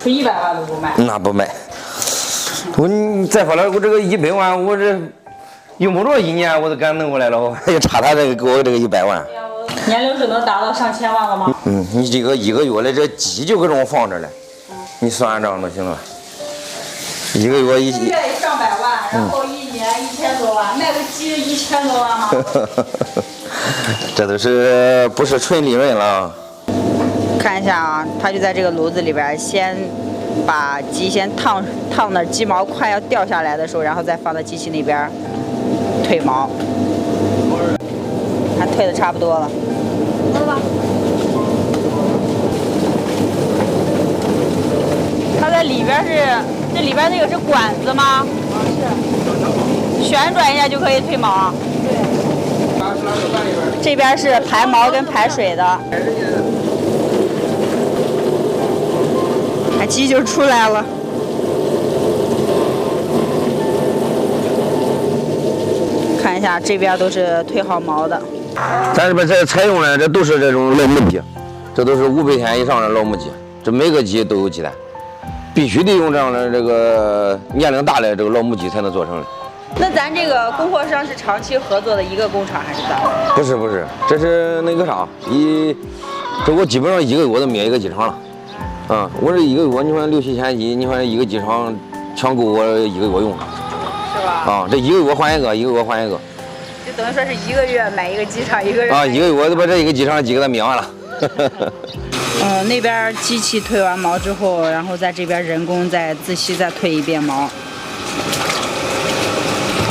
出100万都不卖。那不卖。你再说了，我这个100万，我这用不着1年，我都敢弄过来了，我还差他这个给我这个100万。年龄是能达到上千万了吗？你这个1个月的这鸡就搁这种放着嘞，你算账就行了。1个月1个月上百万，然后1年1000多万，卖个鸡1000多万吗？这都是不是纯利润了？看一下啊，他就在这个炉子里边先把鸡先烫那鸡毛快要掉下来的时候，然后再放到机器那边褪毛。看褪的差不多了。走吧。它在里边这里边那个是管子吗？是。旋转一下就可以褪毛。对。这边是排毛跟排水的。鸡就出来了。看一下，这边都是褪好毛的。咱这边这采用的这都是这种老母鸡，这都是500天以上的老母鸡，这每个鸡都有鸡蛋，必须得用这样的这个年龄大的这个老母鸡才能做成的。那咱这个供货商是长期合作的一个工厂还是咋的？不是，这是那个啥，这我基本上1个月都灭1个鸡场了。我这1个月，你看6、7千鸡，你看1个鸡场抢够我1个月用了，是吧？这1个月换一个，1个月换一个，就等于说是1个月买1个鸡场，1个月1个月就把这1个鸡场鸡给它灭完了。那边机器褪完毛之后，然后在这边人工再仔细再褪一遍毛。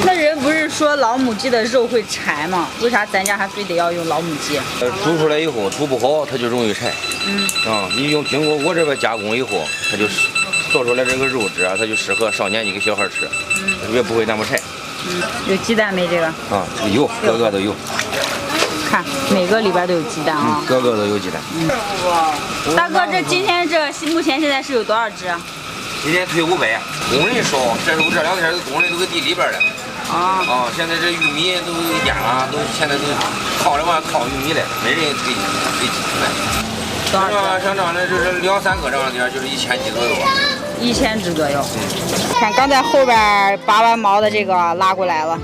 那人不是说老母鸡的肉会柴吗？为啥咱家还非得要用老母鸡？煮出来以后煮不好，它就容易柴。你经过我这边加工以后，它就做出来这个肉质啊，它就适合上年纪给小孩吃，也不会那么柴。有鸡蛋没这个？有，个个都有。看每个里边都有鸡蛋啊，个个都有鸡蛋。大哥，这今天目前现在是有多少只？今天退500，工人少，这2天工人都搁地里边了。现在这玉米都淹了，现在都靠玉米了，没人给鸡卖。像这样的就是2、3个这样的，就是1000鸡左右。1000只左右。看刚才后边拔完毛的这个拉过来了。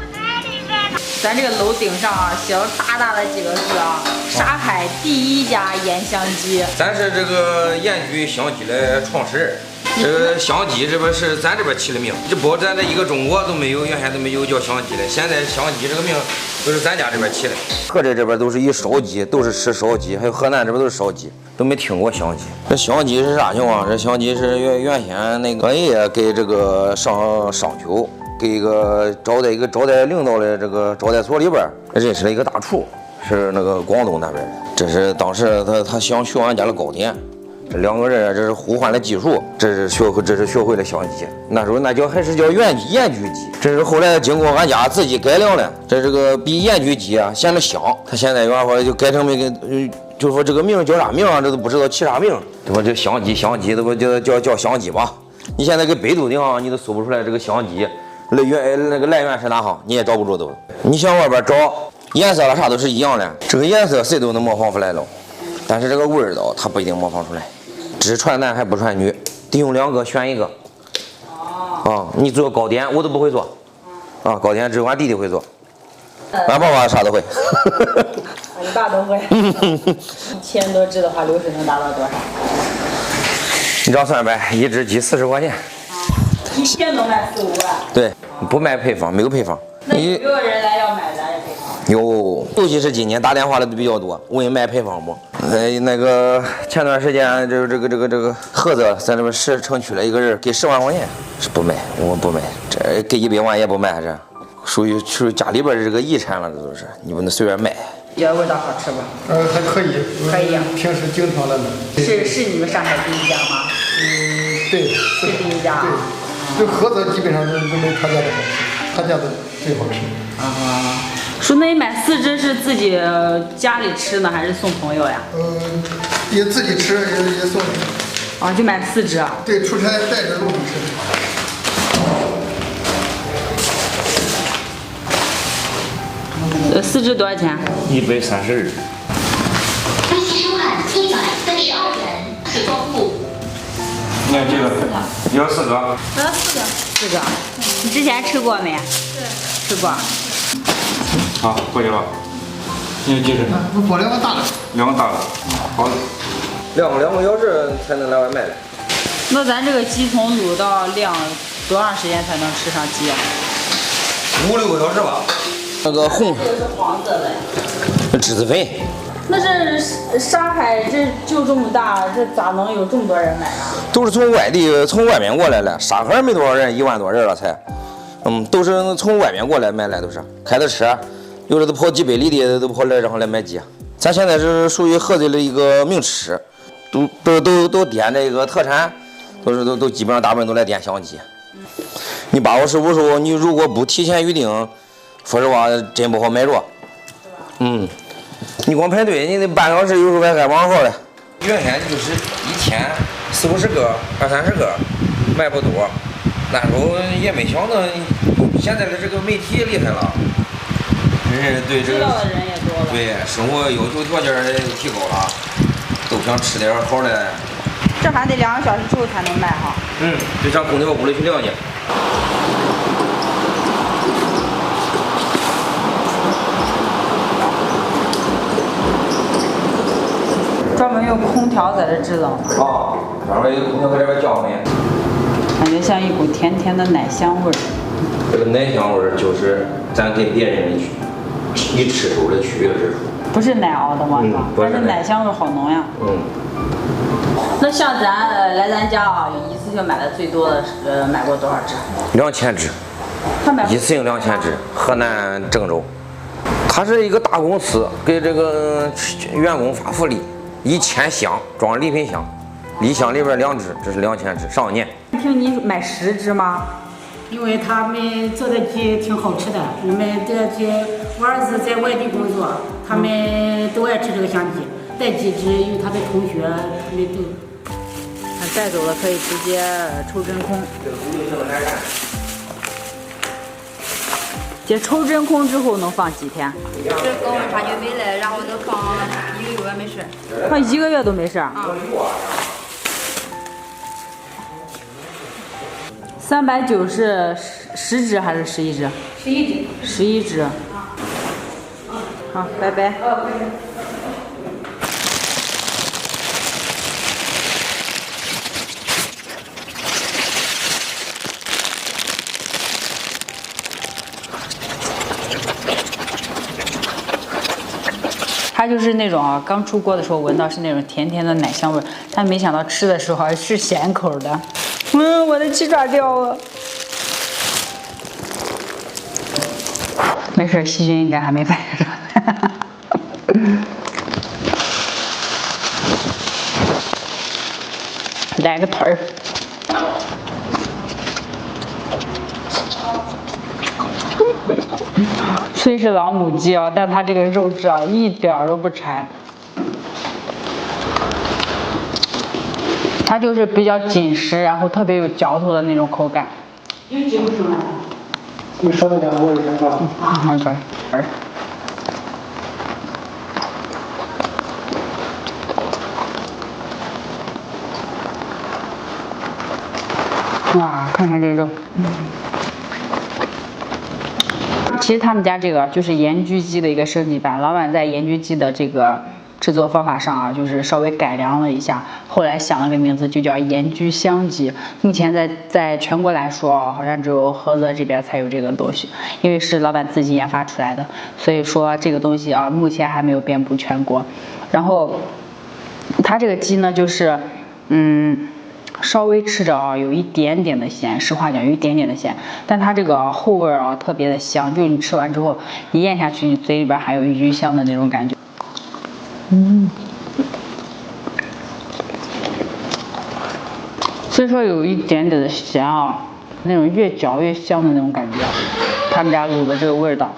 咱这个楼顶上啊，写了大的几个字啊，沙海第1家盐香鸡。咱是这个盐焗香鸡的创始人。这个香鸡这边是咱这边起的名，这包咱这一个中国都没有，原先都没有叫香鸡的，现在香鸡这个名都是咱家这边起的。河浙这边都是以烧鸡，都是吃烧鸡，还有河南这边都是烧鸡，都没听过香鸡。这香鸡是啥情况？这香鸡是原先那个爷给这个上秋，给一个招待领导的这个招待所里边认识了一个大厨，是那个广东那边的。这是当时他想学俺家的糕点。这2个人这是互换的技术，这是学会了香鸡。那时候还是叫盐焗鸡，这是后来经过俺家自己改良了，这个比盐焗鸡啊显得香。他现在原话就改成就说这个名叫啥名啊，这都不知道起啥名，对吧？这香鸡都不叫香鸡吧？你现在给百度的话，你都搜不出来这个香鸡那个来源是哪行，你也找不着都。你想外边找颜色了啥都是一样的，这个颜色谁都能模仿出来了，但是这个味道它不一定模仿出来。只传男还不传女，得用2个选一个。你做糕点我都不会做，糕点只有俺弟弟会做，俺爸爸啥都会。你爸都会。1000多只的话，流水能达到多少？你照算呗，一只鸡40块钱。一天能卖4、5万。对，不卖配方，没有配方。那有没有人来要买咱这配方？有，尤其是今年打电话的都比较多，问卖配方不？那个前段时间这个菏泽咱这边市城区了一个人给10万块钱，是不卖，我不卖，这给100万也不卖，这属于家里边的这个遗产了，这都是你不能随便卖。觉得味道好吃不？还可以。可以啊。平时经常来买。是你们上海第1家吗？对。是第1家。对。就菏泽基本上都没他家的好吃，他家的最好吃。说那你买4只是自己家里吃呢，还是送朋友呀？也自己吃，也送人。就买4只啊？对，出差带着路上吃。4只多少钱？132。微信收看132元，可光顾。你要几个？要4个。我要4个。4个。你之前吃过没？对。吃过。好，过去吧。你要几只？我剥2个大的。2个大的。好。晾2个小时才能来外卖的。那咱这个鸡从卤到晾多长时间才能吃上鸡啊？5、6个小时吧。那个红。这个是黄色的。栀子粉。那这沙海这就这么大，这咋能有这么多人买啊？都是从外地、从外面过来的。沙海没多少人，1万多人了才。都是从外面过来买来，都是开的车，有的都跑几百里地，都跑来然后来买鸡。咱现在是属于菏泽的一个名吃，都点这个特产，都基本上大部分都来点香鸡。你8个15时候，你如果不提前预定，说实话真不好买着。你光排队，你得半小时，有时候还往后嘞。原先就是一天40、50个、20、30个，卖不多。那时候也没想到，现在的这个媒体也厉害了，人对这个知道的人也多了，对生活要求条件也提高了，都想吃点好的。这还得2个小时之后才能卖哈。就上空调屋里去晾去。专门用空调在这制冷。专门有空调在这边叫你。感觉像一股甜甜的奶香味儿。这个奶香味儿就是咱跟别人一吃出的区别之处。不是奶熬的吗？不是。但是奶香味好浓呀。那像咱来咱家啊，一次性买的最多的买过多少只？2000只。一次性2000只，河南郑州。它是一个大公司，给这个员工发福利，1000箱装礼品箱，1箱里边2只，这是2000只，上年。听你买10只吗？因为他们做的鸡挺好吃的，你们这鸡，我儿子在外地工作，他们都爱吃这个香鸡，带几只，因为他的同学他们都。带走了可以直接抽真空。这抽真空之后能放几天？这高温发就没来，然后能放1个月没事。放1个月都没事。390是10只还是11只？11只。11只。好，拜拜。它就是那种啊，刚出锅的时候闻到是那种甜甜的奶香味，但没想到吃的时候还是咸口的。我的鸡爪掉了。没事，细菌应该还没摆上。来个腿儿。虽是老母鸡啊，但它这个肉质啊一点都不柴，它就是比较紧实，然后特别有嚼头的那种口感。有几个手呢？你稍等一下，我有点高。好的。哇，看看这肉。其实他们家这个就是盐焗鸡的一个升级版，老板在盐焗鸡的这个制作方法上啊，就是稍微改良了一下，后来想了个名字，就叫盐焗香鸡。目前在全国来说啊，好像只有菏泽这边才有这个东西，因为是老板自己研发出来的，所以说这个东西啊，目前还没有遍布全国。然后它这个鸡呢，就是稍微吃着啊，有一点点的咸，实话讲有一点点的咸，但它这个后味啊特别的香，就是你吃完之后，一咽下去，你嘴里边还有鱼香的那种感觉。虽说有一点点的咸啊，那种越嚼越香的那种感觉，他们家卤的这个味道。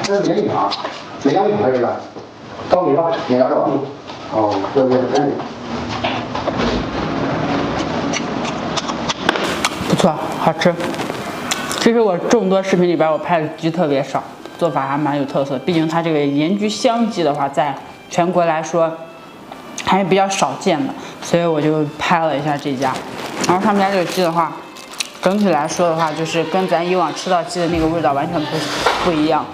这是盐啊。没养鱼还是啥？倒没吧？没养是吧？哦，这个真的。不错，好吃。这是我众多视频里边我拍的鸡特别少，做法还蛮有特色。毕竟它这个盐焗香鸡的话，在全国来说还是比较少见的，所以我就拍了一下这家。然后他们家这个鸡的话，整体来说的话，就是跟咱以往吃到鸡的那个味道完全不一样。